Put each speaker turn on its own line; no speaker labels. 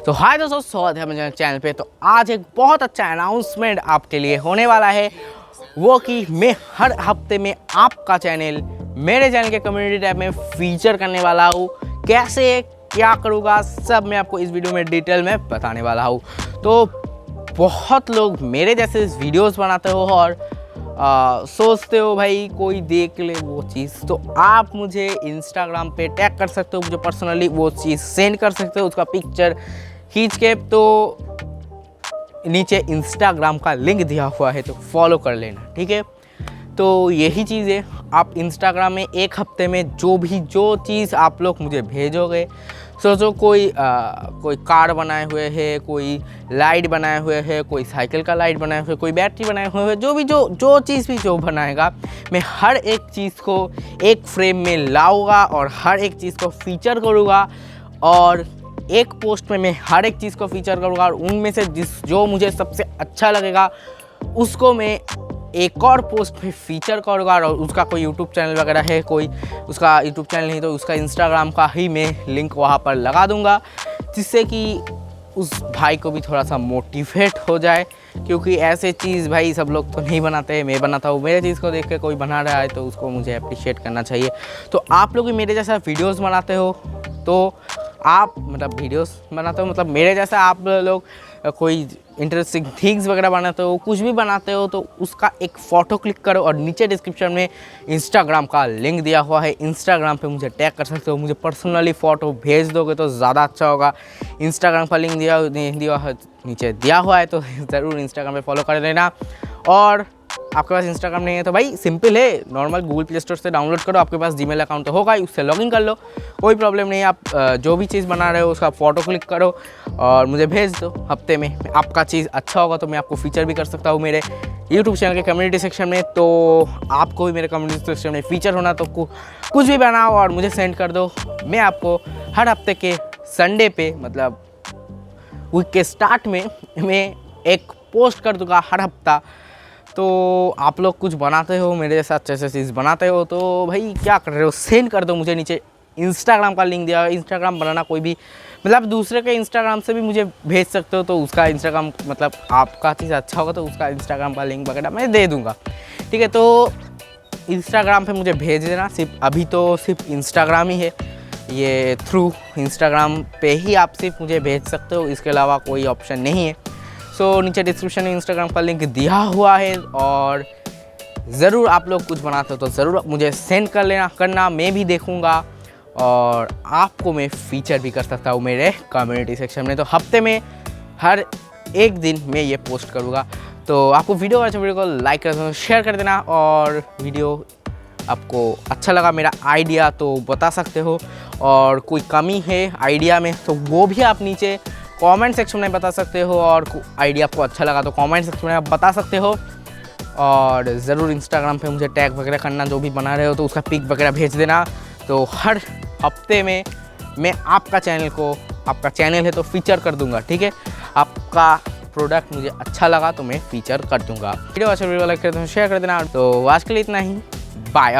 तो हाय दोस्तों, स्वागत है मेरे चैनल पे। तो आज एक बहुत अच्छा अनाउंसमेंट आपके लिए होने वाला है, वो कि मैं हर हफ्ते में आपका चैनल मेरे चैनल के कम्युनिटी टैब में फीचर करने वाला हूँ। कैसे क्या करूँगा सब मैं आपको इस वीडियो में डिटेल में बताने वाला हूँ। तो बहुत लोग मेरे जैसे वीडियोस बनाते हो और सोचते हो भाई कोई देख ले वो चीज़, तो आप मुझे इंस्टाग्राम पे टैग कर सकते हो, मुझे पर्सनली वो चीज़ सेंड कर सकते हो, उसका पिक्चर खींच के। तो नीचे इंस्टाग्राम का लिंक दिया हुआ है, तो फॉलो कर लेना, ठीक है। तो यही चीज़ है, आप इंस्टाग्राम में एक हफ्ते में जो चीज़ आप लोग मुझे भेजोगे, सोचो कोई कार बनाए हुए है, कोई लाइट बनाए हुए है, कोई साइकिल का लाइट बनाए हुए, कोई बैटरी बनाए हुए है, जो चीज़ भी जो बनाएगा, मैं हर एक चीज़ को एक फ्रेम में लाऊंगा और हर एक चीज़ को फीचर करूँगा। और एक पोस्ट में मैं हर एक चीज़ को फीचर करूँगा और उनमें से जो मुझे सबसे अच्छा लगेगा उसको मैं एक और पोस्ट पे फीचर करूँगा। और उसका कोई यूट्यूब चैनल वगैरह है, कोई उसका यूट्यूब चैनल नहीं तो उसका इंस्टाग्राम का ही मैं लिंक वहाँ पर लगा दूँगा, जिससे कि उस भाई को भी थोड़ा सा मोटिवेट हो जाए। क्योंकि ऐसे चीज़ भाई सब लोग तो नहीं बनाते हैं, मैं बनाता हूँ। मेरे चीज़ को देख के कोई बना रहा है तो उसको मुझे अप्रिशिएट करना चाहिए। तो आप लोग भी मेरे जैसा वीडियोज़ बनाते हो, तो आप वीडियोस बनाते हो मेरे जैसा आप लोग कोई इंटरेस्टिंग थिंग्स वगैरह बनाते हो, कुछ भी बनाते हो, तो उसका एक फ़ोटो क्लिक करो और नीचे डिस्क्रिप्शन में इंस्टाग्राम का लिंक दिया हुआ है। इंस्टाग्राम पे मुझे टैग कर सकते हो, मुझे पर्सनली फ़ोटो भेज दोगे तो ज़्यादा अच्छा होगा। इंस्टाग्राम का लिंक नीचे दिया हुआ है, तो ज़रूर इंस्टाग्राम पे फॉलो कर लेना। और आपके पास इंस्टाग्राम नहीं है तो भाई सिंपल है, नॉर्मल गूगल प्ले स्टोर से डाउनलोड करो, आपके पास जीमेल अकाउंट तो होगा ही, उससे लॉगिन कर लो, कोई प्रॉब्लम नहीं है। आप जो भी चीज़ बना रहे हो उसका फ़ोटो क्लिक करो और मुझे भेज दो। हफ्ते में आपका चीज़ अच्छा होगा तो मैं आपको फीचर भी कर सकता हूँ मेरे यूट्यूब चैनल के कम्युनिटी सेक्शन में। तो आपको भी मेरे कम्युनिटी सेक्शन में फीचर होना तो कुछ भी बनाओ और मुझे सेंड कर दो। मैं आपको हर हफ्ते के संडे पे वीक के स्टार्ट में मैं एक पोस्ट कर दूँगा हर हफ्ता। तो आप लोग कुछ बनाते हो मेरे साथ अच्छे चीज़ बनाते हो तो भाई क्या कर रहे हो, सेंड कर दो मुझे। नीचे इंस्टाग्राम का लिंक दिया। इंस्टाग्राम बनाना कोई भी दूसरे के इंस्टाग्राम से भी मुझे भेज सकते हो, तो उसका इंस्टाग्राम आपका चीज़ अच्छा होगा तो उसका इंस्टाग्राम का लिंक वगैरह मैं दे दूँगा, ठीक है। तो इंस्टाग्राम पे मुझे भेज देना। अभी तो सिर्फ इंस्टाग्राम ही है, ये थ्रू इंस्टाग्राम पे ही आप सिर्फ मुझे भेज सकते हो, इसके अलावा कोई ऑप्शन नहीं है। सो नीचे डिस्क्रिप्शन में इंस्टाग्राम का लिंक दिया हुआ है। और ज़रूर आप लोग कुछ बनाते हो तो ज़रूर मुझे सेंड करना, मैं भी देखूँगा और आपको मैं फीचर भी कर सकता हूँ मेरे कम्युनिटी सेक्शन में। तो हफ्ते में हर एक दिन मैं ये पोस्ट करूँगा। तो आपको वीडियो को लाइक कर देना, शेयर कर देना। और वीडियो आपको अच्छा लगा मेरा आइडिया तो बता सकते हो, और कोई कमी है आइडिया में तो वो भी आप नीचे कमेंट सेक्शन में बता सकते हो। और आइडिया आपको अच्छा लगा तो कमेंट सेक्शन में आप बता सकते हो। और ज़रूर इंस्टाग्राम पे मुझे टैग वगैरह करना, जो भी बना रहे हो तो उसका पिक वगैरह भेज देना। तो हर हफ्ते में मैं आपका चैनल है तो फीचर कर दूंगा, ठीक है। आपका प्रोडक्ट मुझे अच्छा लगा तो मैं फीचर कर दूंगा। वीडियो अच्छा वीडियो लाइक कर देना, शेयर कर देना। तो आज के लिए इतना ही, बाय।